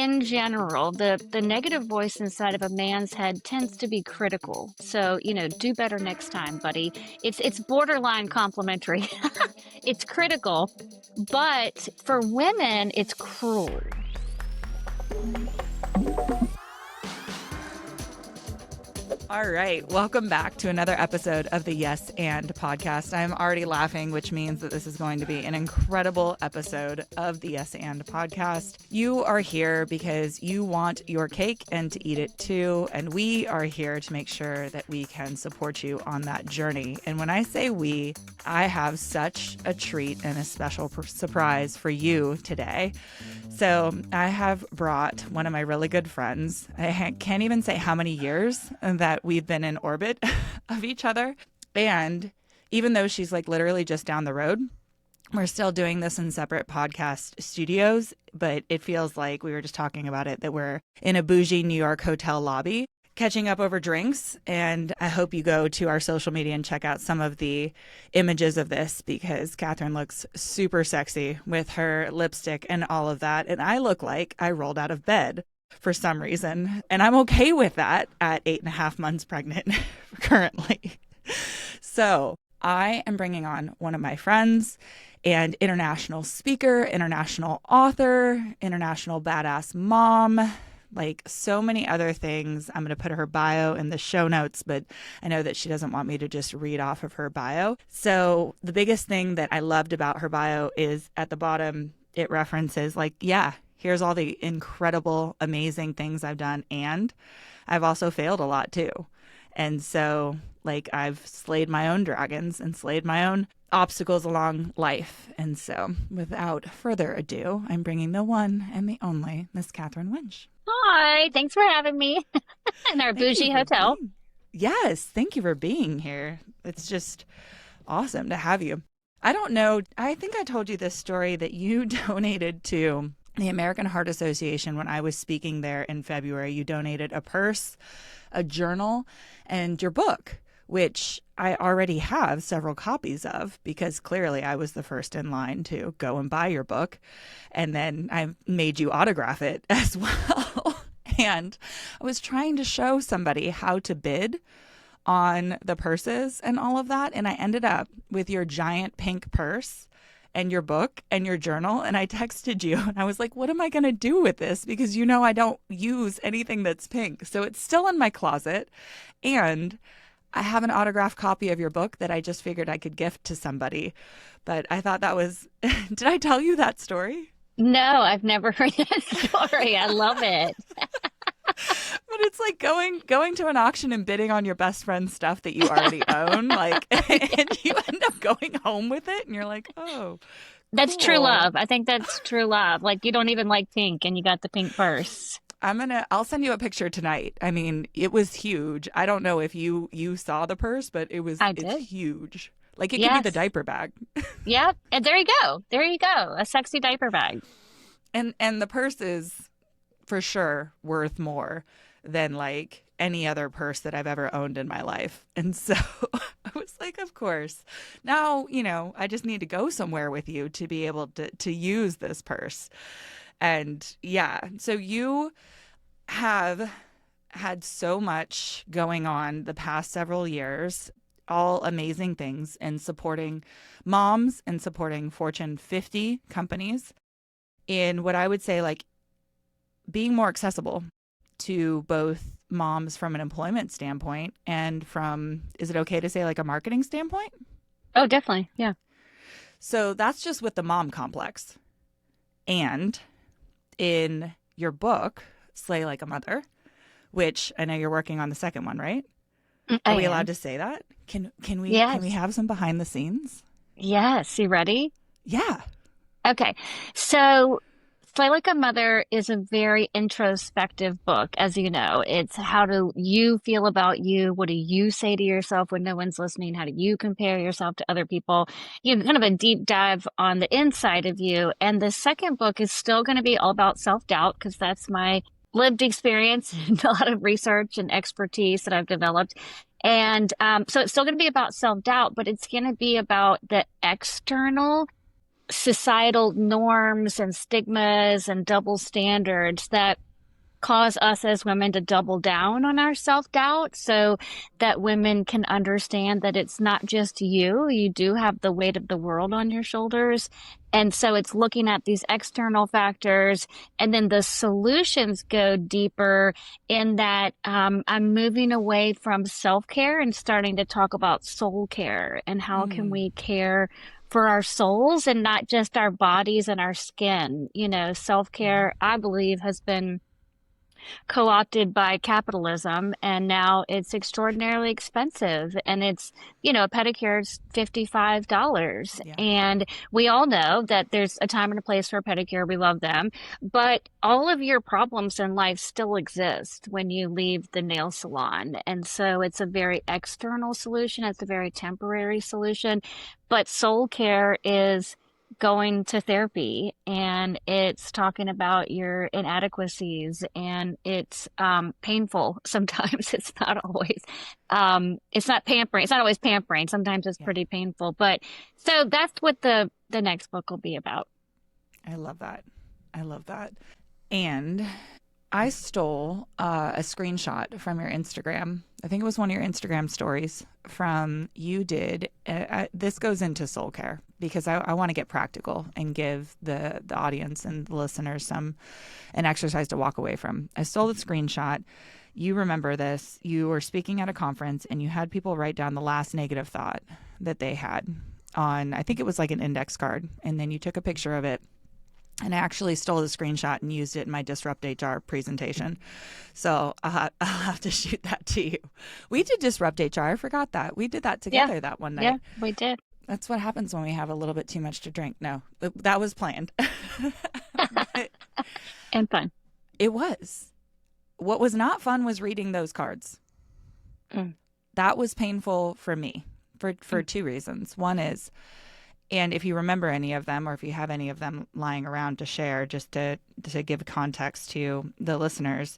in general, the negative voice inside of a man's head tends to be critical. So, do better next time, buddy. It's borderline complimentary. It's critical, but for women, it's cruel. All right. Welcome back to another episode of the Yes and podcast. I'm already laughing, which means that this is going to be an incredible episode of the Yes and podcast. You are here because you want your cake and to eat it too. And we are here to make sure that we can support you on that journey. And when I say we, I have such a treat and a special surprise for you today. So I have brought one of my really good friends. I can't even say how many years that we've been in orbit of each other. And even though she's like literally just down the road, we're still doing this in separate podcast studios. But it feels like, we were just talking about it, that we're in a bougie New York hotel lobby catching up over drinks. And I hope you go to our social media and check out some of the images of this, because Katherine looks super sexy with her lipstick and all of that. And I look like I rolled out of bed for some reason. And I'm okay with that at 8.5 months pregnant currently. So I am bringing on one of my friends and international speaker, international author, international badass mom, like so many other things. I'm going to put her bio in the show notes, but I know that she doesn't want me to just read off of her bio. So the biggest thing that I loved about her bio is at the bottom, it references like, yeah, here's all the incredible, amazing things I've done. And I've also failed a lot too. And so like I've slayed my own dragons and slayed my own obstacles along life. And so without further ado, I'm bringing the one and the only Miss Katherine Wintsch. Hi, thanks for having me in our bougie hotel. Yes, thank you for being here. It's just awesome to have you. I don't know, I think I told you this story that you donated to the American Heart Association when I was speaking there in February. You donated a purse, a journal, and your book, which I already have several copies of, because clearly I was the first in line to go and buy your book. And then I made you autograph it as well. And I was trying to show somebody how to bid on the purses and all of that. And I ended up with your giant pink purse and your book and your journal. And I texted you and I was like, what am I going to do with this? Because I don't use anything that's pink. So it's still in my closet. And I have an autographed copy of your book that I just figured I could gift to somebody. But I thought that was, did I tell you that story? No, I've never heard that story. I love it. But it's like going to an auction and bidding on your best friend's stuff that you already own, like, and you end up going home with it, and you're like, oh, That's cool. true love. I think that's true love. Like, you don't even like pink and you got the pink purse. I'll send you a picture tonight. I mean, it was huge. I don't know if you saw the purse, but it's huge. Like it could be the diaper bag. Yeah. And there you go. There you go. A sexy diaper bag. And the purse is for sure worth more than like any other purse that I've ever owned in my life. And so I was like, of course. Now, I just need to go somewhere with you to be able to use this purse. And yeah, so you have had so much going on the past several years, all amazing things in supporting moms and supporting Fortune 50 companies in what I would say like being more accessible to both moms from an employment standpoint and from, is it okay to say like a marketing standpoint? Oh, definitely. Yeah. So that's just with the mom complex. And in your book, Slay Like a Mother, which I know you're working on the second one, right? Are we allowed to say that? Can we have some behind the scenes? Yes. You ready? Yeah. Okay. So Slay Like a Mother is a very introspective book, as you know. It's how do you feel about you? What do you say to yourself when no one's listening? How do you compare yourself to other people? Kind of a deep dive on the inside of you. And the second book is still going to be all about self-doubt, because that's my lived experience and a lot of research and expertise that I've developed. And so it's still going to be about self-doubt, but it's going to be about the external societal norms and stigmas and double standards that cause us as women to double down on our self-doubt so that women can understand that it's not just you. You do have the weight of the world on your shoulders. And so it's looking at these external factors, and then the solutions go deeper in that I'm moving away from self-care and starting to talk about soul care and how can Mm, we care for our souls and not just our bodies and our skin. You know, yeah. self-care, I believe, has been co-opted by capitalism, and now it's extraordinarily expensive, and it's, you know, a pedicure is $55, Yeah. and we all know that there's a time and a place for a pedicure. We love them, but all of your problems in life still exist when you leave the nail salon, and so it's a very external solution. It's a very temporary solution, but soul care is going to therapy, and it's talking about your inadequacies, and it's painful sometimes. It's not pampering, it's not always pampering, sometimes it's Yeah. pretty painful. But so that's what the next book will be about. I love that. I love that. And I stole a screenshot from your Instagram. I think it was one of your Instagram stories from you did. This goes into soul care because I want to get practical and give the audience and the listeners an exercise to walk away from. I stole the screenshot. You remember this. You were speaking at a conference and you had people write down the last negative thought that they had on, I think it was like an index card. And then you took a picture of it, and I actually stole the screenshot and used it in my Disrupt HR presentation. So I'll have to shoot that to you. We did Disrupt HR. I forgot that. We did that Yeah, together that one yeah, night. we did. That's what happens when we have a little bit too much to drink. No, that was planned. But And fun. it was. What was not fun was reading those cards. Mm, That was painful for me for mm. two reasons. One is, and if you remember any of them, or if you have any of them lying around to share, just to give context to the listeners,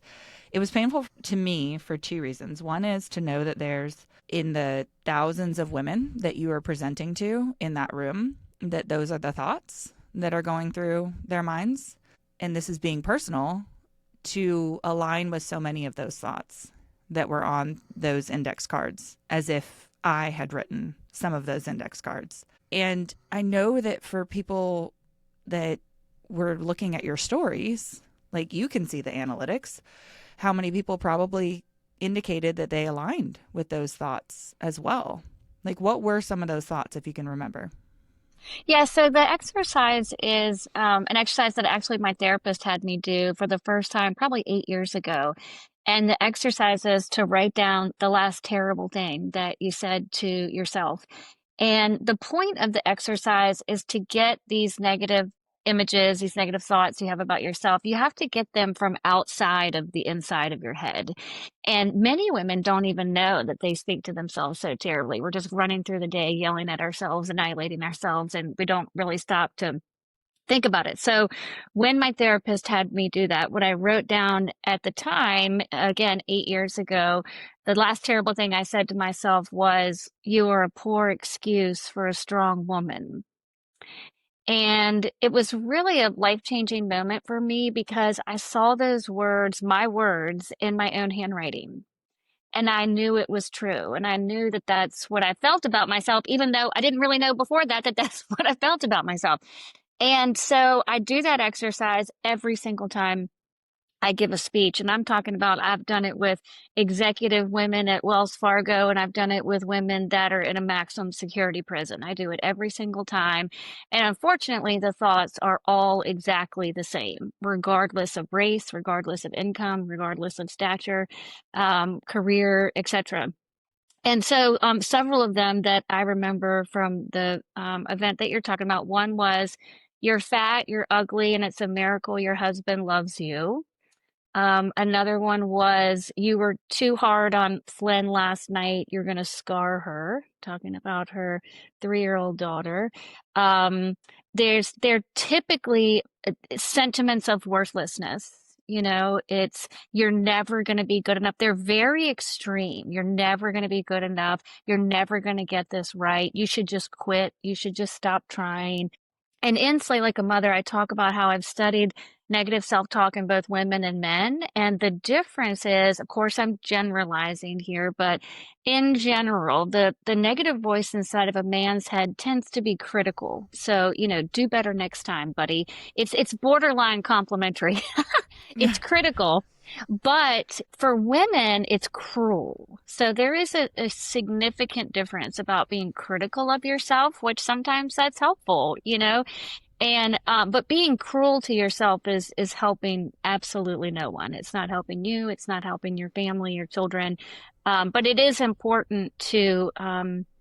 it was painful to me for two reasons. One is to know that there's in the thousands of women that you are presenting to in that room, that those are the thoughts that are going through their minds. And this is being personal, to align with so many of those thoughts that were on those index cards, as if I had written some of those index cards. And I know that for people that were looking at your stories, like you can see the analytics, how many people probably indicated that they aligned with those thoughts as well. Like, what were some of those thoughts, if you can remember? Yeah, so the exercise is an exercise that actually my therapist had me do for the first time probably 8 years ago. And the exercise is to write down the last terrible thing that you said to yourself. And the point of the exercise is to get these negative images, these negative thoughts you have about yourself. You have to get them from outside of the inside of your head. And many women don't even know that they speak to themselves so terribly. We're just running through the day, yelling at ourselves, annihilating ourselves, and we don't really stop to think about it. So when my therapist had me do that, what I wrote down at the time, again, 8 years ago, the last terrible thing I said to myself was, "You are a poor excuse for a strong woman." And it was really a life-changing moment for me because I saw those words, my words, in my own handwriting. And I knew it was true. And I knew that that's what I felt about myself, even though I didn't really know before that that that's what I felt about myself. And so I do that exercise every single time I give a speech. And I'm talking about, I've done it with executive women at Wells Fargo, and I've done it with women that are in a maximum security prison. I do it every single time. And unfortunately, the thoughts are all exactly the same, regardless of race, regardless of income, regardless of stature, career, etc. And so, several of them that I remember from the event that you're talking about, one was, "You're fat, you're ugly, and it's a miracle your husband loves you." Another one was, "You were too hard on Flynn last night. You're going to scar her," talking about her 3-year-old daughter. Um, they're typically sentiments of worthlessness. You know, it's, "You're never going to be good enough." They're very extreme. "You're never going to be good enough. You're never going to get this right. You should just quit. You should just stop trying." And in Slay Like a Mother, I talk about how I've studied negative self-talk in both women and men. And the difference is, of course, I'm generalizing here, but in general, the negative voice inside of a man's head tends to be critical. So, do better next time, buddy. It's borderline complimentary. It's critical. But for women, it's cruel. So there is a significant difference about being critical of yourself, which sometimes that's helpful, and but being cruel to yourself is helping absolutely no one. It's not helping you. It's not helping your family, your children. But it is important to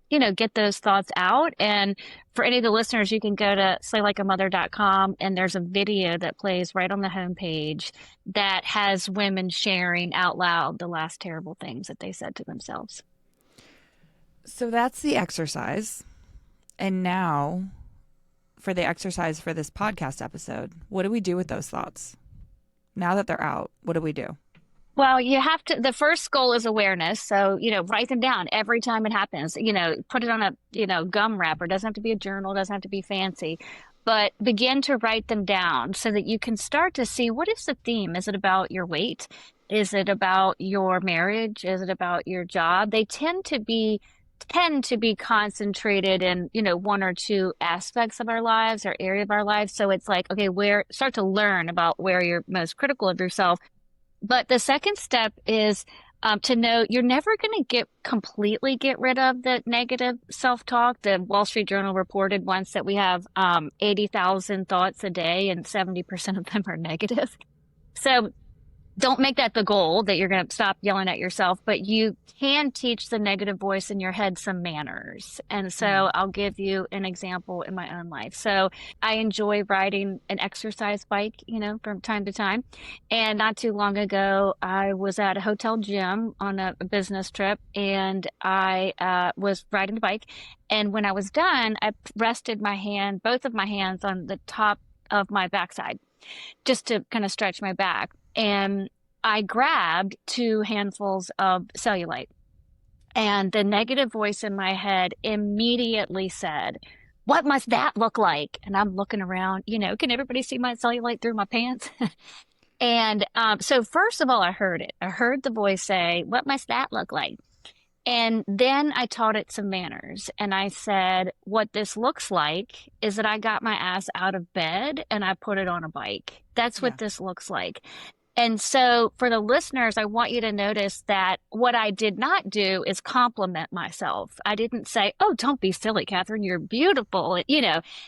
get those thoughts out. And for any of the listeners, you can go to slaylikeamother.com and there's a video that plays right on the homepage that has women sharing out loud the last terrible things that they said to themselves. So that's the exercise. And now for the exercise for this podcast episode, what do we do with those thoughts? Now that they're out, what do we do? Well, you have to, the first goal is awareness. So, write them down every time it happens. Put it on a, gum wrapper. It doesn't have to be a journal, it doesn't have to be fancy, but begin to write them down so that you can start to see what is the theme? Is it about your weight? Is it about your marriage? Is it about your job? They tend to be concentrated in, one or two aspects of our lives or area of our lives. So it's like, okay, start to learn about where you're most critical of yourself. But the second step is to know you're never going to completely get rid of the negative self-talk. The Wall Street Journal reported once that we have 80,000 thoughts a day and 70% of them are negative. So don't make that the goal that you're going to stop yelling at yourself, but you can teach the negative voice in your head some manners. And so I'll give you an example in my own life. So I enjoy riding an exercise bike, from time to time. And not too long ago, I was at a hotel gym on a business trip and I was riding the bike. And when I was done, I rested both of my hands on the top of my backside just to kind of stretch my back. And I grabbed 2 handfuls of cellulite. And the negative voice in my head immediately said, "What must that look like?" And I'm looking around, can everybody see my cellulite through my pants? And so first of all, I heard it. I heard the voice say, "What must that look like?" And then I taught it some manners. And I said, what this looks like is that I got my ass out of bed and I put it on a bike. That's what this looks like. And so for the listeners, I want you to notice that what I did not do is compliment myself. I didn't say, "Oh, don't be silly, Katherine, you're beautiful."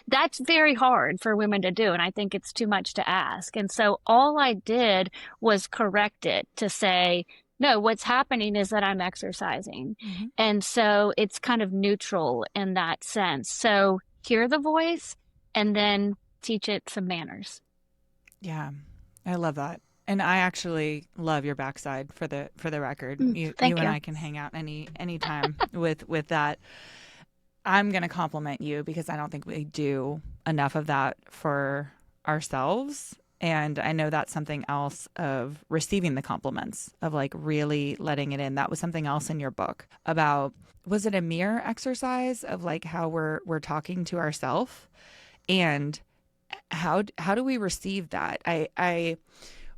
That's very hard for women to do. And I think it's too much to ask. And so all I did was correct it to say, no, what's happening is that I'm exercising. Mm-hmm. And so it's kind of neutral in that sense. So hear the voice and then teach it some manners. Yeah, I love that. And I actually love your backside for the record. You and I can hang out any time with that. I'm going to compliment you because I don't think we do enough of that for ourselves. And I know that's something else of receiving the compliments, of like really letting it in. That was something else in your book about, was it a mirror exercise of like how we're talking to ourselves, and how do we receive that? I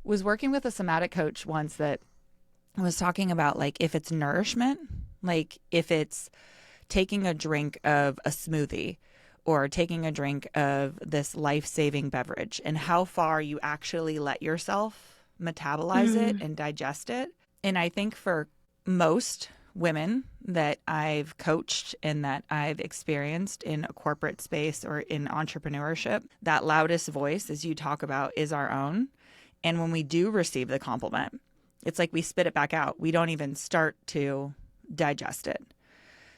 was working with a somatic coach once that was talking about like if it's nourishment, like if it's taking a drink of a smoothie or taking a drink of this life-saving beverage, and how far you actually let yourself metabolize it and digest it. And I think for most women that I've coached and that I've experienced in a corporate space or in entrepreneurship, that loudest voice, as you talk about, is our own. And when we do receive the compliment, it's like we spit it back out. We don't even start to digest it.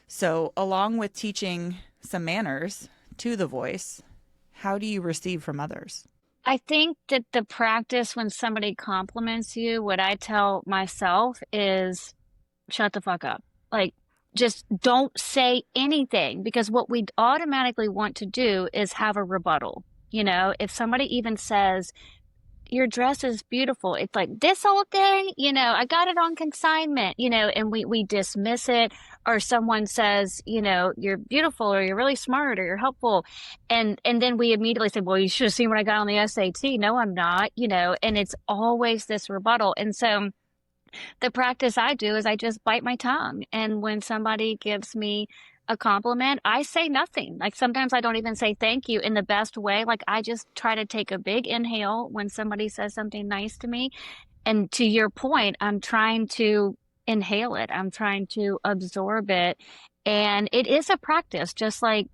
So along with teaching some manners to the voice, how do you receive from others? I think that the practice when somebody compliments you, what I tell myself is shut the fuck up. Like, just don't say anything, because what we automatically want to do is have a rebuttal. If somebody even says, your dress is beautiful. It's like this old thing, I got it on consignment, and we dismiss it. Or someone says, you're beautiful or you're really smart or you're helpful. And then we immediately say, well, you should have seen what I got on the SAT. No, I'm not, and it's always this rebuttal. And so the practice I do is I just bite my tongue. And when somebody gives me a compliment, I say nothing. Like sometimes I don't even say thank you in the best way. Like I just try to take a big inhale when somebody says something nice to me. And to your point, I'm trying to inhale it, I'm trying to absorb it. And it is a practice, just like,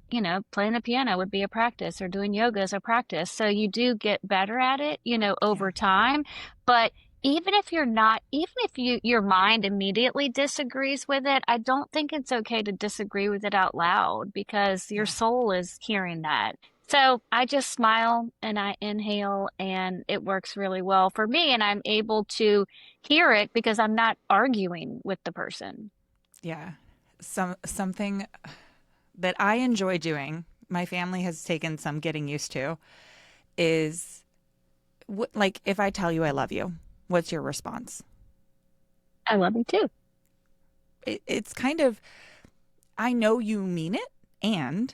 playing the piano would be a practice or doing yoga is a practice. So you do get better at it, Yeah. over time. But even if you're not, even if your mind immediately disagrees with it, I don't think it's okay to disagree with it out loud because your Yeah. soul is hearing that. So I just smile and I inhale, and it works really well for me. And I'm able to hear it because I'm not arguing with the person. Yeah. Something that I enjoy doing, my family has taken some getting used to, is like if I tell you I love you, what's your response? I love you too. It's kind of, I know you mean it, and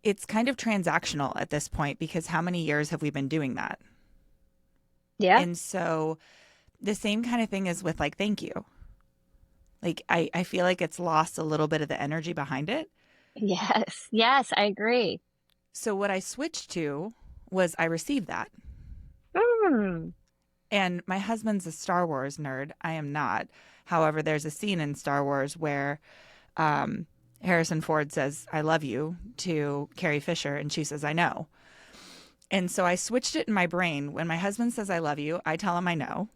it's kind of transactional at this point because how many years have we been doing that? Yeah. And so the same kind of thing is with like, thank you. Like, I feel like it's lost a little bit of the energy behind it. Yes. Yes, I agree. So what I switched to was I received that. Mm. And my husband's a Star Wars nerd. I am not. However, there's a scene in Star Wars where Harrison Ford says, I love you to Carrie Fisher. And she says, I know. And so I switched it in my brain. When my husband says, I love you, I tell him I know.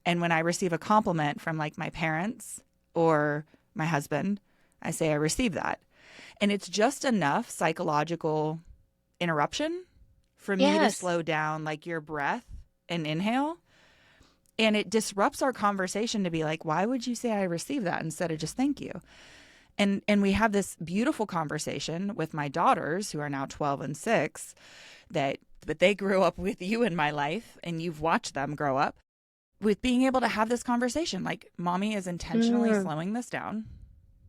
And when I receive a compliment from like my parents or my husband, I say, I receive that. And it's just enough psychological interruption for me to Yes. slow down like your breath and inhale. And it disrupts our conversation to be like, why would you say I received that instead of just thank you? And we have this beautiful conversation with my daughters who are now 12 and 6 that but they grew up with you in my life and you've watched them grow up with being able to have this conversation. Like, mommy is intentionally Mm. slowing this down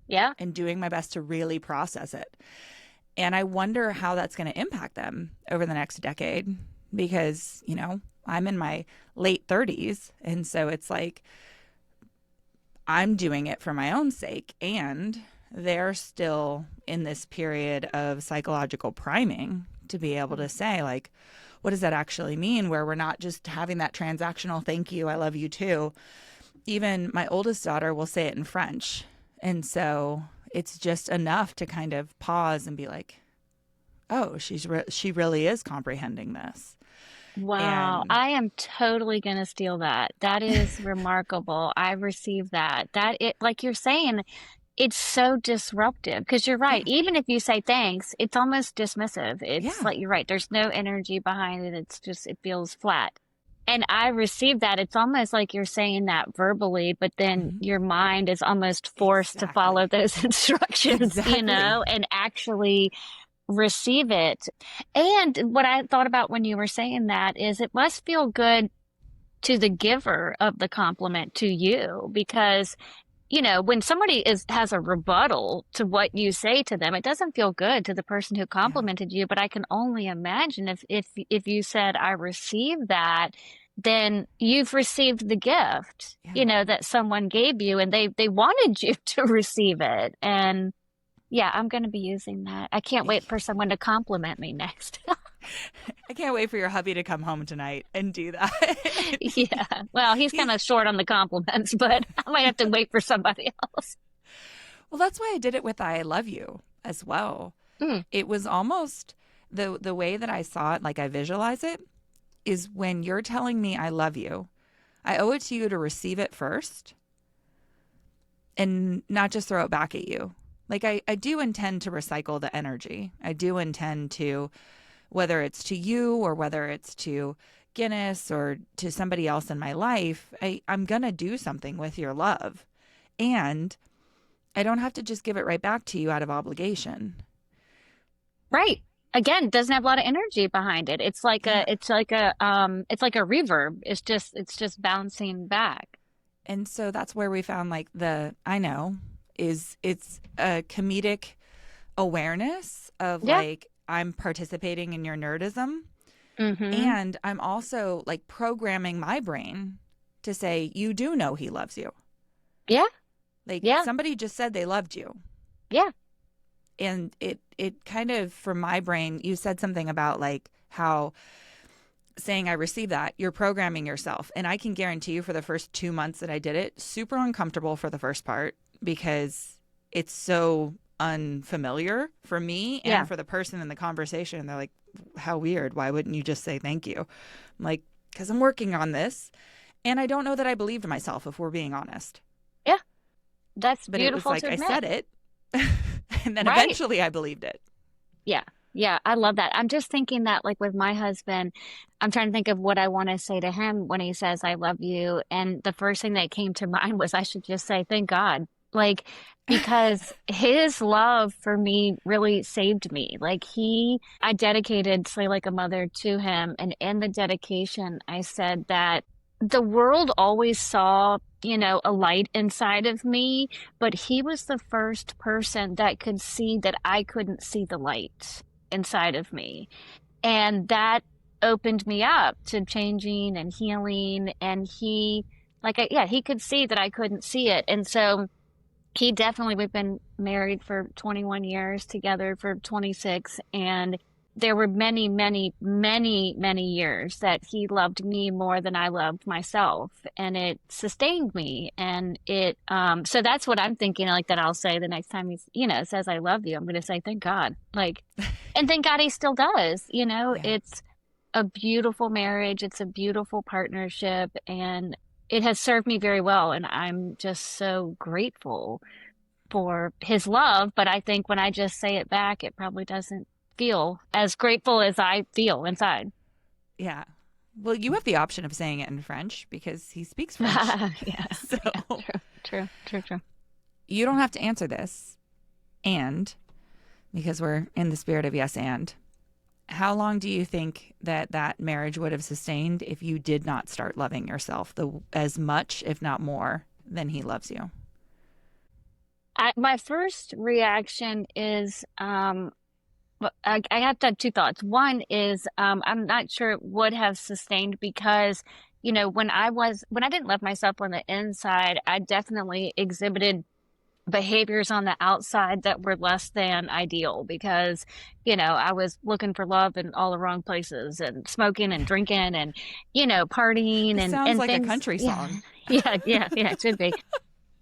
Yeah. and doing my best to really process it. And I wonder how that's going to impact them over the next decade because, I'm in my late 30s. And so it's like I'm doing it for my own sake. And they're still in this period of psychological priming to be able to say, like, what does that actually mean? Where we're not just having that transactional thank you, I love you too. Even my oldest daughter will say it in French. And so it's just enough to kind of pause and be like, oh, she really is comprehending this. Wow. And I am totally going to steal that. That is remarkable. I received that. That it, like you're saying, it's so disruptive because you're right. yeah, Even if you say thanks, it's almost dismissive. It's yeah, like you're right. There's no energy behind it. It's just, it feels flat. And I received that. It's almost like you're saying that verbally, but then mhm, your mind is almost forced to follow exactly, those instructions, exactly. and actually receive it. And what I thought about when you were saying that is it must feel good to the giver of the compliment to you because when somebody has a rebuttal to what you say to them, it doesn't feel good to the person who Yeah, complimented you. But I can only imagine if you said, I received that, then you've received the gift, yeah. that someone gave you and they wanted you to receive it. And yeah, I'm going to be using that. I can't wait for someone to compliment me next. I can't wait for your hubby to come home tonight and do that. Yeah. Well, he's kind He's of short on the compliments, but I might have to wait for somebody else. well, that's why I did it with I love you as well. Mm. It was almost the way that I saw it, like I visualize it, is when you're telling me I love you, I owe it to you to receive it first and not just throw it back at you. Like I do intend to recycle the energy. I do intend to, whether it's to you or whether it's to Guinness or to somebody else in my life, I'm going to do something with your love. And I don't have to just give it right back to you out of obligation. Right. again, doesn't have a lot of energy behind it. Yeah. It's like a reverb. It's just bouncing back. And so that's where we found like I know is it's a comedic awareness of Yeah. like I'm participating in your nerdism, Mm-hmm. and I'm also like programming my brain to say you do know he loves you. Yeah. Like Yeah. somebody just said they loved you. Yeah. And it kind of, for my brain, you said something about like how saying I received that, you're programming yourself. And I can guarantee you for the first 2 months that I did it, super uncomfortable for the first part because it's so unfamiliar for me and Yeah. for the person in the conversation. They're like, how weird. Why wouldn't you just say thank you? I'm like, because I'm working on this. And I don't know that I believed myself, if we're being honest. Yeah. That's But it was beautiful like to I admit. said it. And then Right. eventually I believed it. Yeah. Yeah. I love that. I'm just thinking that like with my husband, I'm trying to think of what I want to say to him when he says, I love you. And the first thing that came to mind was I should just say, thank God. Like, because his love for me really saved me. I dedicated Slay Like a Mother to him. And in the dedication, I said that the world always saw, a light inside of me, but he was the first person that could see that I couldn't see the light inside of me. And that opened me up to changing and healing. And yeah, he could see that I couldn't see it. And so we've been married for 21 years, together for 26. And there were many, many, many, many years that he loved me more than I loved myself. And it sustained me. So that's what I'm thinking, like that I'll say the next time says, I love you. I'm going to say, thank God. And thank God he still does. Yeah. It's a beautiful marriage. It's a beautiful partnership. And it has served me very well. And I'm just so grateful for his love. But I think when I just say it back, it probably doesn't feel as grateful as I feel inside. Yeah. Well, you have the option of saying it in French because he speaks French. Yeah, So yeah, true, true, true, true. you don't have to answer this. And because we're in the spirit of yes and, how long do you think that marriage would have sustained if you did not start loving yourself as much, if not more, than he loves you? My first reaction is, I have to have two thoughts. One is, I'm not sure it would have sustained because, when I didn't love myself on the inside, I definitely exhibited behaviors on the outside that were less than ideal because, I was looking for love in all the wrong places and smoking and drinking and, partying This sounds and like a things. country Yeah. song. Yeah, it should be.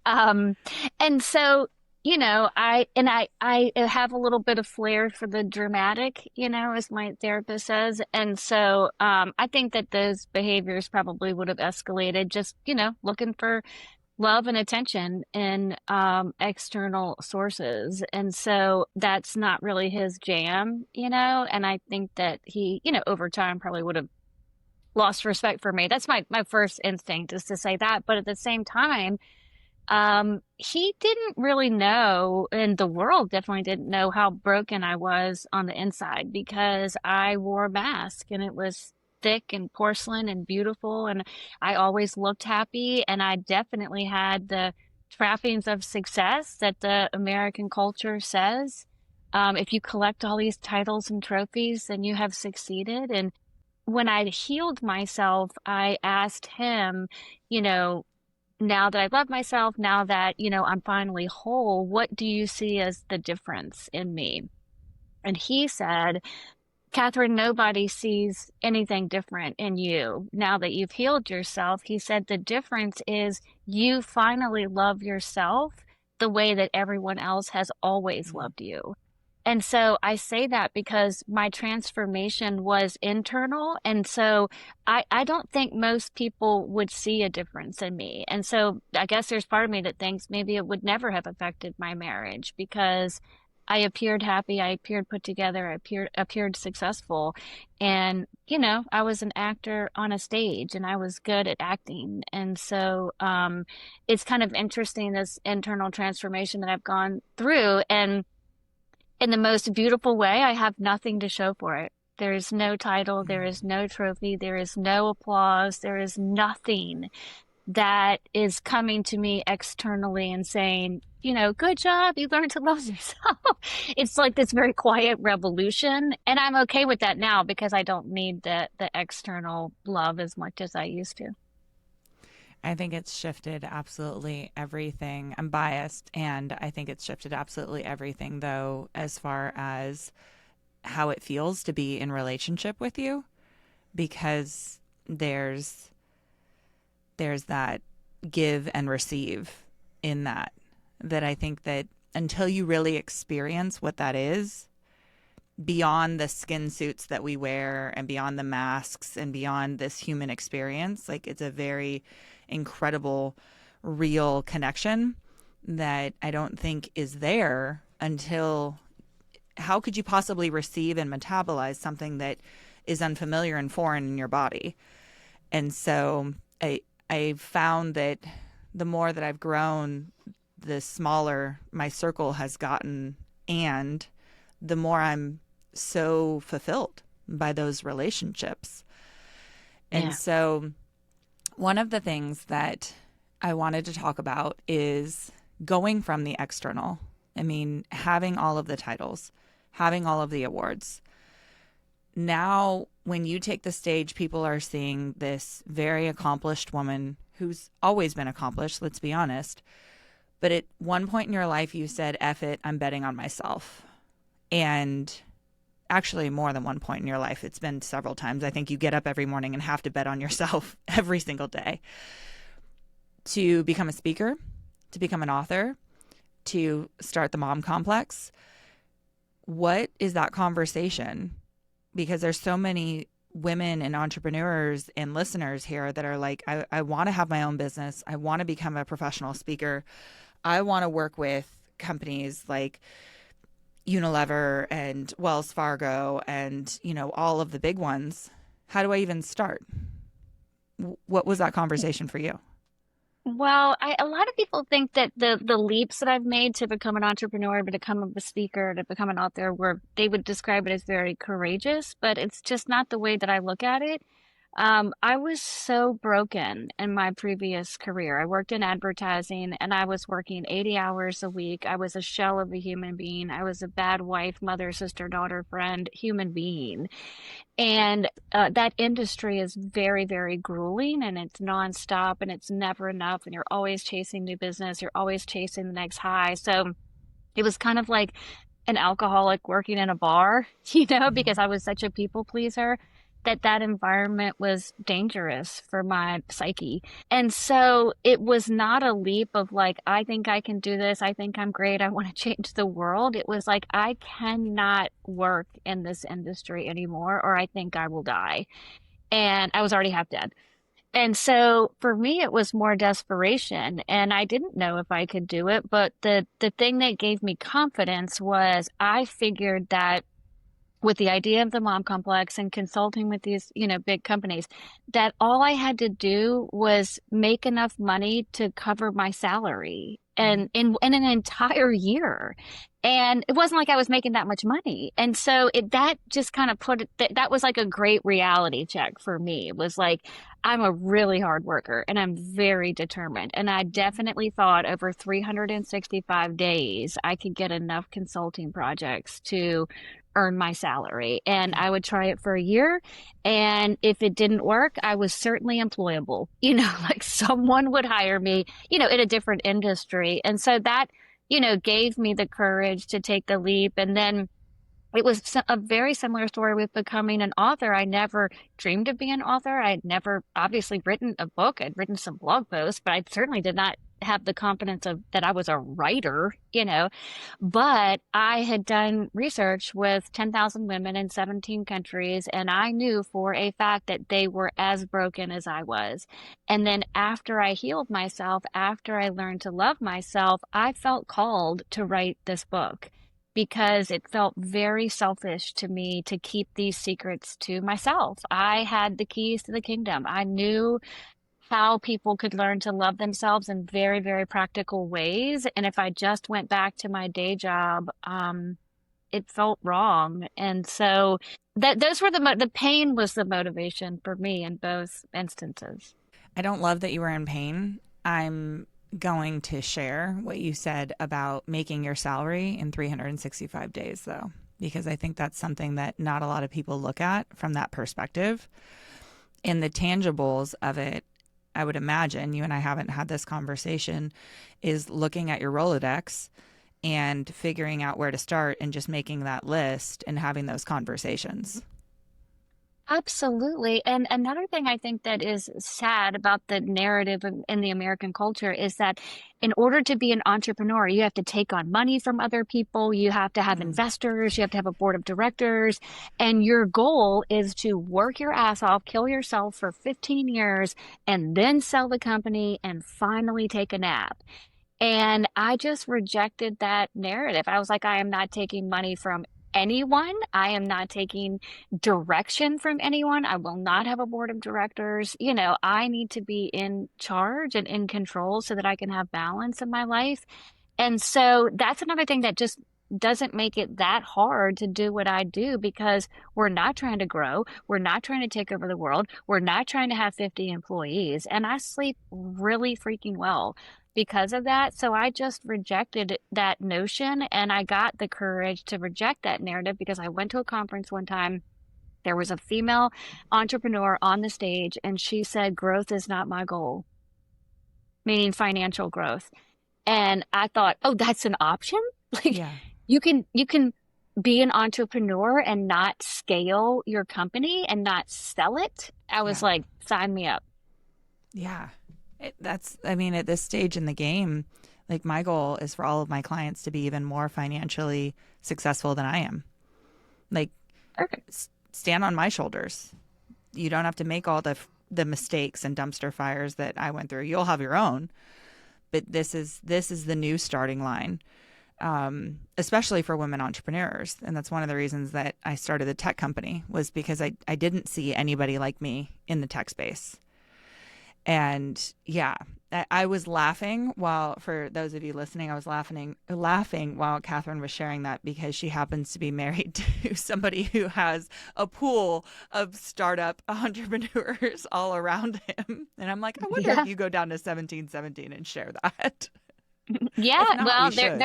Um, and so, I have a little bit of flair for the dramatic, as my therapist says. And so, I think that those behaviors probably would have escalated just, looking for love and attention in external sources. And so that's not really his jam, and I think that he, over time probably would have lost respect for me. That's my first instinct is to say that. But at the same time, he didn't really know, and the world definitely didn't know how broken I was on the inside because I wore a mask and it was thick and porcelain and beautiful, and I always looked happy, and I definitely had the trappings of success that the American culture says. If you collect all these titles and trophies, then you have succeeded. And when I healed myself, I asked him, you know, now that I love myself, now that, I'm finally whole, what do you see as the difference in me? And he said, Catherine, nobody sees anything different in you now that you've healed yourself. He said, the difference is you finally love yourself the way that everyone else has always Mm. loved you. And so I say that because my transformation was internal. And so I don't think most people would see a difference in me. And so I guess there's part of me that thinks maybe it would never have affected my marriage because I appeared happy, I appeared put together, I appeared successful. And, I was an actor on a stage and I was good at acting. And so it's kind of interesting, this internal transformation that I've gone through. And in the most beautiful way. I have nothing to show for it. There is no title, there is no trophy, there is no applause, there is nothing that is coming to me externally and saying, good job, you learned to love yourself. It's like this very quiet revolution. And I'm okay with that now because I don't need the external love as much as I used to. I think it's shifted absolutely everything. I'm biased, and I think it's shifted absolutely everything, though, as far as how it feels to be in relationship with you, because there's that give and receive in that I think that until you really experience what that is, beyond the skin suits that we wear and beyond the masks and beyond this human experience, like it's a very incredible, real connection that I don't think is there until how could you possibly receive and metabolize something that is unfamiliar and foreign in your body? And so I found that the more that I've grown, the smaller my circle has gotten, and the more I'm so fulfilled by those relationships. And Yeah. so one of the things that I wanted to talk about is going from the external. I mean, having all of the titles, having all of the awards. Now, when you take the stage, people are seeing this very accomplished woman who's always been accomplished, let's be honest. But at one point in your life, you said, F it, I'm betting on myself. And actually, more than one point in your life, it's been several times. I think you get up every morning and have to bet on yourself every single day to become a speaker, to become an author, to start the mom complex. What is that conversation? Because there's so many women and entrepreneurs and listeners here that are like, I want to have my own business. I want to become a professional speaker. I want to work with companies like Unilever and Wells Fargo and, all of the big ones. How do I even start? What was that conversation for you? Well, a lot of people think that the leaps that I've made to become an entrepreneur, to become a speaker, to become an author, were they would describe it as very courageous, but it's just not the way that I look at it. I was so broken in my previous career. I worked in advertising and I was working 80 hours a week. I was a shell of a human being. I was a bad wife, mother, sister, daughter, friend, human being. And that industry is very, very grueling and it's nonstop and it's never enough. And you're always chasing new business. You're always chasing the next high. So it was kind of like an alcoholic working in a bar, because I was such a people pleaser that environment was dangerous for my psyche. And so it was not a leap of like, I think I can do this. I think I'm great. I want to change the world. It was like, I cannot work in this industry anymore, or I think I will die. And I was already half dead. And so for me, it was more desperation, and I didn't know if I could do it. But the thing that gave me confidence was I figured that with the idea of the mom complex and consulting with these, big companies, that all I had to do was make enough money to cover my salary Mhm. and in an entire year. And it wasn't like I was making that much money. And so that just kind of put it, that was like a great reality check for me. It was like, I'm a really hard worker and I'm very determined. And I definitely thought over 365 days, I could get enough consulting projects to earn my salary. And Yeah. I would try it for a year. And if it didn't work, I was certainly employable. Like someone would hire me, in a different industry. And so that, gave me the courage to take the leap. And then it was a very similar story with becoming an author. I never dreamed of being an author. I'd never obviously written a book. I'd written some blog posts, but I certainly did not have the confidence of that I was a writer. But I had done research with 10,000 women in 17 countries, and I knew for a fact that they were as broken as I was. And then after I healed myself, after I learned to love myself, I felt called to write this book because it felt very selfish to me to keep these secrets to myself. I had the keys to the kingdom. I knew how people could learn to love themselves in very, very practical ways. And if I just went back to my day job, it felt wrong. And so that those were the pain was the motivation for me in both instances. I don't love that you were in pain. I'm going to share what you said about making your salary in 365 days, though, because I think that's something that not a lot of people look at from that perspective. And the tangibles of it, I would imagine, you and I haven't had this conversation, is looking at your Rolodex and figuring out where to start and just making that list and having those conversations. Absolutely. And another thing I think that is sad about the narrative in the American culture is that in order to be an entrepreneur, you have to take on money from other people, you have to have Mm. investors, you have to have a board of directors, and your goal is to work your ass off, kill yourself for 15 years, and then sell the company and finally take a nap. And I just rejected that narrative. I was like, I am not taking money from anyone. I am not taking direction from anyone. I will not have a board of directors. You know, I need to be in charge and in control so that I can have balance in my life. And so that's another thing that just doesn't make it that hard to do what I do because we're not trying to grow. We're not trying to take over the world. We're not trying to have 50 employees. And I sleep really freaking well because of that. So I just rejected that notion and I got the courage to reject that narrative because I went to a conference one time. There was a female entrepreneur on the stage and she said, growth is not my goal, meaning financial growth. And I thought, oh, that's an option? Like Yeah. you can be an entrepreneur and not scale your company and not sell it. I was Yeah. like, sign me up. Yeah. I mean, at this stage in the game, like my goal is for all of my clients to be even more financially successful than I am. Like, Perfect. stand on my shoulders. You don't have to make all the mistakes and dumpster fires that I went through. You'll have your own, but this is the new starting line, especially for women entrepreneurs. And that's one of the reasons that I started the tech company was because I didn't see anybody like me in the tech space. And yeah, I was laughing while, for those of you listening, I was laughing while Katherine was sharing that because she happens to be married to somebody who has a pool of startup entrepreneurs all around him. And I'm like, I wonder if Yeah. you go down to 1717 and share that. Yeah, If not, we well, should.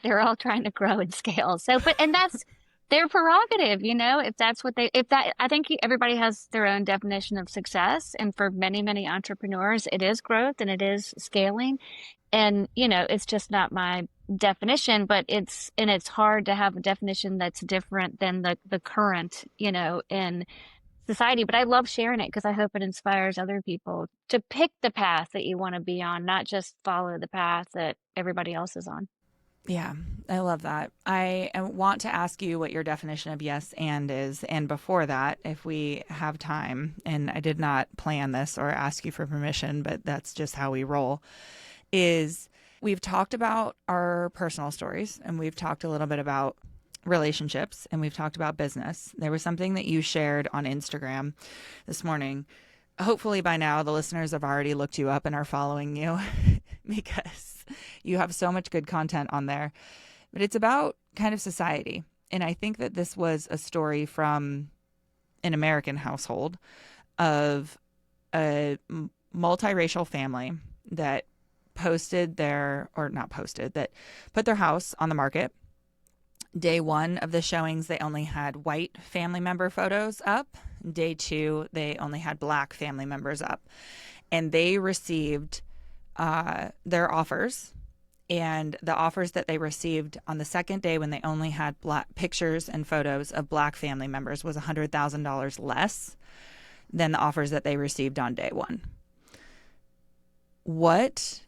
they're all trying to grow and scale. So, but and that's their prerogative, you know, if that's what they if that I think everybody has their own definition of success, and for many, many entrepreneurs, it is growth and it is scaling. And, you know, it's just not my definition, but it's hard to have a definition that's different than the current, you know, in society. But I love sharing it because I hope it inspires other people to pick the path that you want to be on, not just follow the path that everybody else is on. Yeah, I love that. I want to ask you what your definition of yes and is. And before that, if we have time, and I did not plan this or ask you for permission, but that's just how we roll, is we've talked about our personal stories and we've talked a little bit about relationships and we've talked about business. There was something that you shared on Instagram this morning. Hopefully by now the listeners have already looked you up and are following you because you have so much good content on there. But it's about kind of society. And I think that this was a story from an American household of a multiracial family that posted their, or not posted, that put their house on the market. Day one of the showings, they only had white family member photos up. Day two, they only had black family members up. And they received their offers. And the offers that they received on the second day when they only had black pictures and photos of black family members was $100,000 less than the offers that they received on day one. What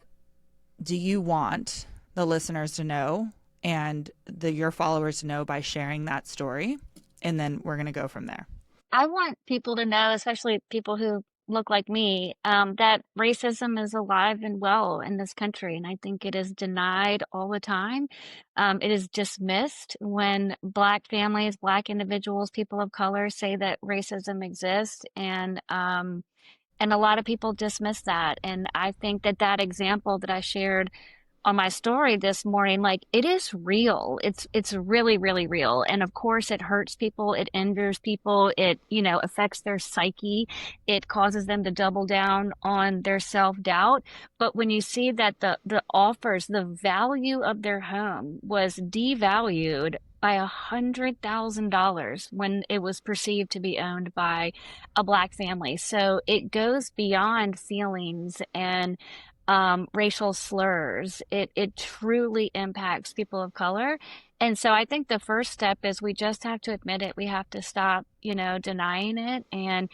do you want the listeners to know and your followers to know by sharing that story? And then we're going to go from there. I want people to know, especially people who look like me, that racism is alive and well in this country. And I think it is denied all the time. It is dismissed when Black families, Black individuals, people of color say that racism exists. And a lot of people dismiss that. And I think that that example that I shared on my story this morning, like it is real. It's really, really real. And of course it hurts people, it injures people, it, affects their psyche. It causes them to double down on their self-doubt. But when you see that the offers, the value of their home was devalued by $100,000 when it was perceived to be owned by a Black family. So it goes beyond feelings and racial slurs. It truly impacts people of color. And so I think the first step is we just have to admit it. We have to stop, denying it. And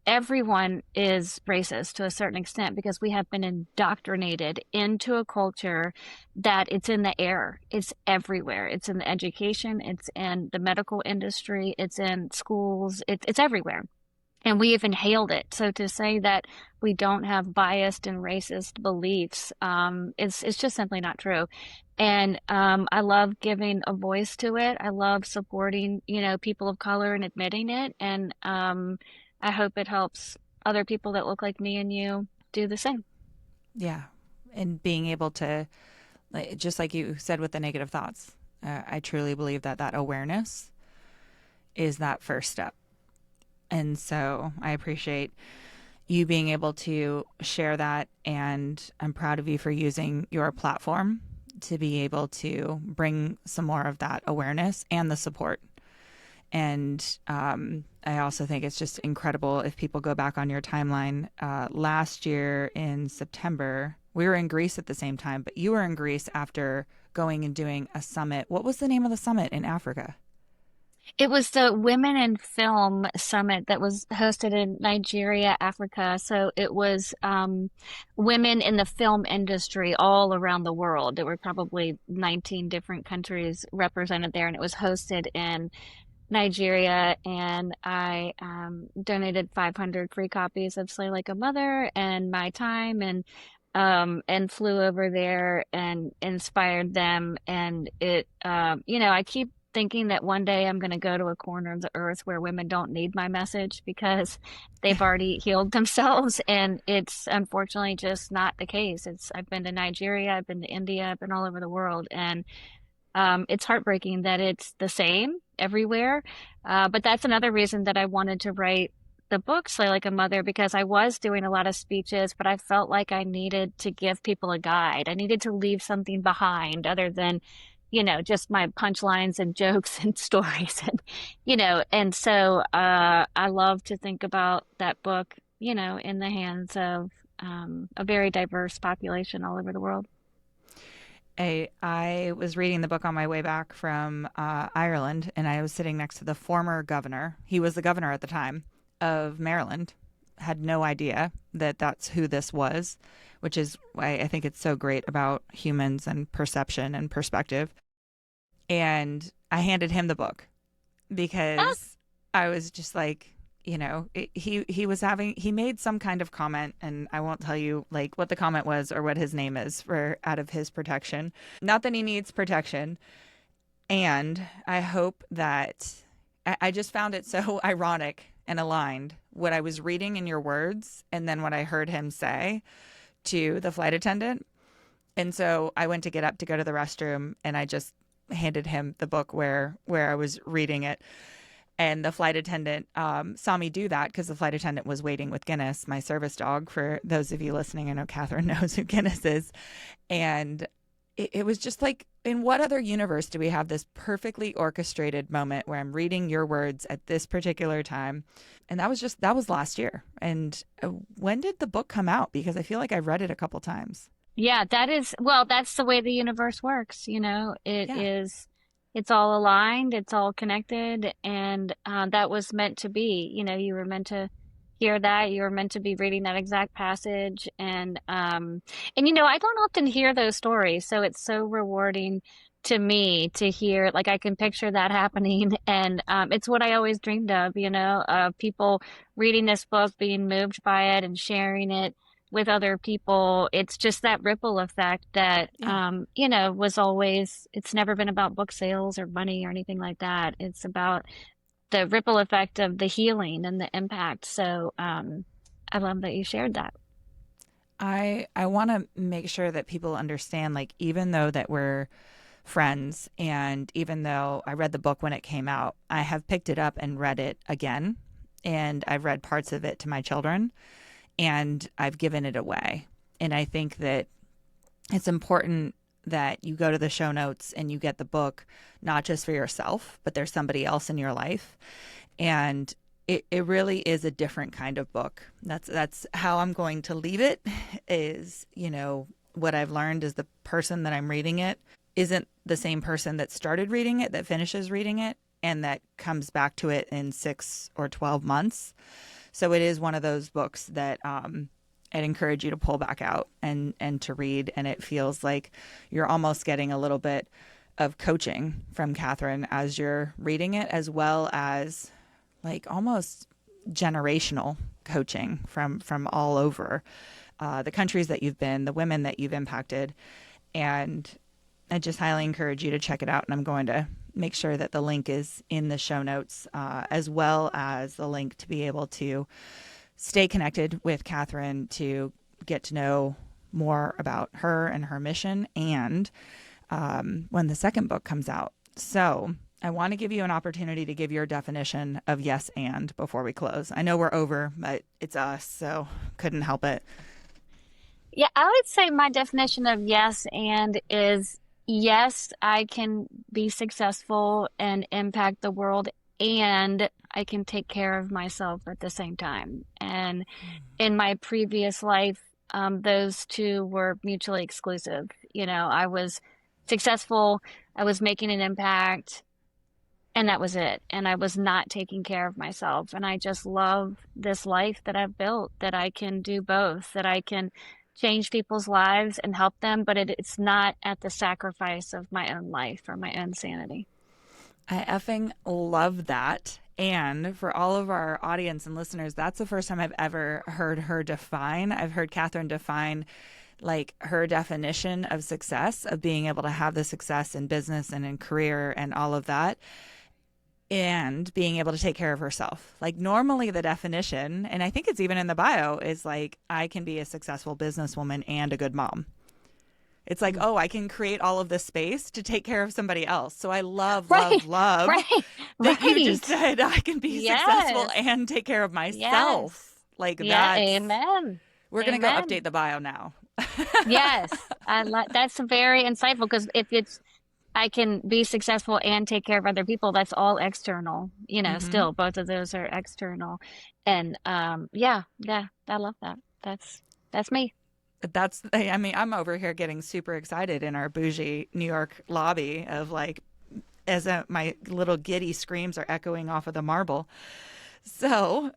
everyone is racist to a certain extent because we have been indoctrinated into a culture that it's in the air. It's everywhere. It's in the education, it's in the medical industry, it's in schools, it's everywhere. And we have inhaled it. So to say that we don't have biased and racist beliefs, it's just simply not true. And I love giving a voice to it. I love supporting, people of color and admitting it. And I hope it helps other people that look like me and you do the same. Yeah. And being able to, like, just like you said with the negative thoughts, I truly believe that that awareness is that first step. And so I appreciate you being able to share that. And I'm proud of you for using your platform to be able to bring some more of that awareness and the support. And I also think it's just incredible if people go back on your timeline. Last year in September, we were in Greece at the same time, but you were in Greece after going and doing a summit. What was the name of the summit in Africa? It was the Women in Film Summit that was hosted in Nigeria, Africa. So it was women in the film industry all around the world. There were probably 19 different countries represented there, and it was hosted in Nigeria. And I donated 500 free copies of Slay Like a Mother and my time, and flew over there and inspired them. And I keep thinking that one day I'm going to go to a corner of the earth where women don't need my message because they've already healed themselves. And it's unfortunately just not the case. I've been to Nigeria, I've been to India, I've been all over the world. And it's heartbreaking that it's the same everywhere. But that's another reason that I wanted to write the book, Slay Like a Mother, because I was doing a lot of speeches, but I felt like I needed to give people a guide. I needed to leave something behind other than, just my punchlines and jokes and stories. And so I love to think about that book, in the hands of a very diverse population all over the world. I was reading the book on my way back from Ireland, and I was sitting next to the former governor. He was the governor at the time of Maryland. Had no idea that that's who this was, which is why I think it's so great about humans and perception and perspective. And I handed him the book because I was just like, he made some kind of comment, and I won't tell you like what the comment was or what his name is for out of his protection. Not that he needs protection. And I hope that I just found it so ironic and aligned what I was reading in your words and then what I heard him say to the flight attendant. And so I went to get up to go to the restroom, and I just handed him the book where I was reading it. And the flight attendant saw me do that because the flight attendant was waiting with Guinness, my service dog. For those of you listening, I know Catherine knows who Guinness is. And it was just like, in what other universe do we have this perfectly orchestrated moment where I'm reading your words at this particular time? And that was last year. And when did the book come out? Because I feel like I've read it a couple times. Yeah, well, that's the way the universe works, Yeah. it's all aligned, it's all connected, and that was meant to be. You were meant to hear that, you were meant to be reading that exact passage, and I don't often hear those stories, so it's so rewarding to me to hear, like I can picture that happening, and it's what I always dreamed of, people reading this book, being moved by it, and sharing it with other people. It's just that ripple effect that, Yeah. was always, it's never been about book sales or money or anything like that. It's about the ripple effect of the healing and the impact. So, I love that you shared that. I want to make sure that people understand, like, even though that we're friends, and even though I read the book when it came out, I have picked it up and read it again, and I've read parts of it to my children, and I've given it away. And I think that it's important that you go to the show notes and you get the book, not just for yourself, but there's somebody else in your life. And it really is a different kind of book. That's how I'm going to leave it is, what I've learned is the person that I'm reading it isn't the same person that started reading it, that finishes reading it, and that comes back to it in 6 or 12 months. So it is one of those books that I'd encourage you to pull back out and to read. And it feels like you're almost getting a little bit of coaching from Katherine as you're reading it, as well as like almost generational coaching from all over the countries that you've been, the women that you've impacted. And I just highly encourage you to check it out. And I'm going to make sure that the link is in the show notes, as well as the link to be able to stay connected with Katherine, to get to know more about her and her mission, and when the second book comes out. So I want to give you an opportunity to give your definition of yes and before we close. I know we're over, but it's us, so couldn't help it. Yeah, I would say my definition of yes and is yes, I can be successful and impact the world, and I can take care of myself at the same time. And in my previous life, those two were mutually exclusive. I was successful, I was making an impact, and that was it. And I was not taking care of myself. And I just love this life that I've built, that I can do both, that I can change people's lives and help them, but it's not at the sacrifice of my own life or my own sanity. I effing love that. And for all of our audience and listeners, that's the first time I've ever heard her define. I've heard Katherine define like her definition of success, of being able to have the success in business and in career and all of that, and being able to take care of herself. Like normally the definition, and I think it's even in the bio, is like, I can be a successful businesswoman and a good mom. It's like, oh, I can create all of this space to take care of somebody else. So I love, Right, love, love right, that you right. just said I can be successful Yes, and take care of yes. myself. Like Yeah, that's, amen. we're going to go Amen. update the bio now. Yes, I like that's very insightful because if it's I can be successful and take care of other people, that's all external, Hmm. still both of those are external. And yeah, yeah, I love that. That's me. I mean, I'm over here getting super excited in our bougie New York lobby of like, my little giddy screams are echoing off of the marble. So,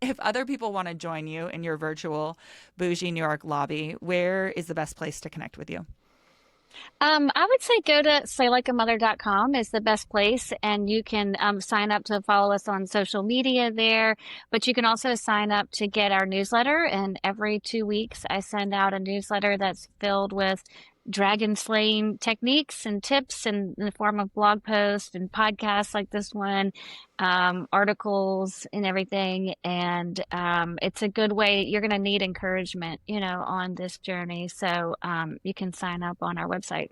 if other people want to join you in your virtual bougie New York lobby, where is the best place to connect with you? I would say go to slaylikeamother.com is the best place, and you can sign up to follow us on social media there. But you can also sign up to get our newsletter. And every 2 weeks, I send out a newsletter that's filled with dragon slaying techniques and tips in the form of blog posts and podcasts like this one, articles and everything. And it's a good way. You're going to need encouragement, on this journey. So you can sign up on our website.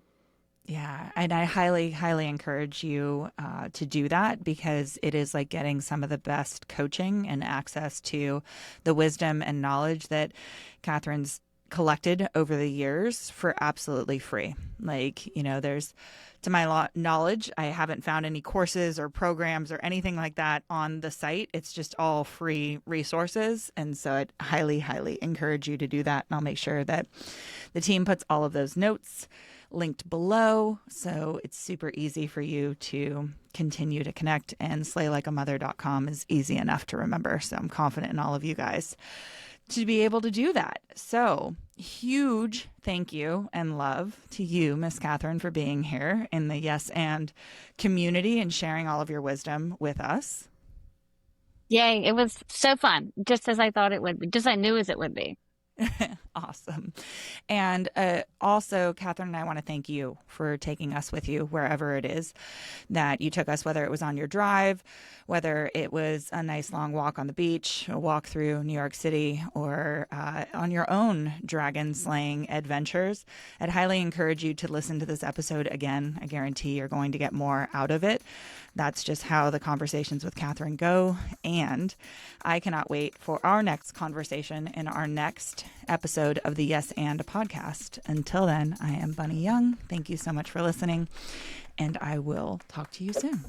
Yeah, and I highly, highly encourage you to do that, because it is like getting some of the best coaching and access to the wisdom and knowledge that Katherine's collected over the years for absolutely free. Like, there's, to my knowledge, I haven't found any courses or programs or anything like that on the site. It's just all free resources. And so I'd highly, highly encourage you to do that. And I'll make sure that the team puts all of those notes linked below, so it's super easy for you to continue to connect. And slaylikeamother.com is easy enough to remember. So I'm confident in all of you guys to be able to do that. So huge thank you and love to you, Miss Katherine, for being here in the Yes and community and sharing all of your wisdom with us. Yay, it was so fun, just as I thought it would be, just I knew as it would be. Awesome. And also, Catherine and I want to thank you for taking us with you wherever it is that you took us, whether it was on your drive, whether it was a nice long walk on the beach, a walk through New York City, or on your own dragon slaying adventures. I'd highly encourage you to listen to this episode again. I guarantee you're going to get more out of it. That's just how the conversations with Katherine go. And I cannot wait for our next conversation in our next episode of the Yes and podcast. Until then, I am Bunny Young. Thank you so much for listening, and I will talk to you soon.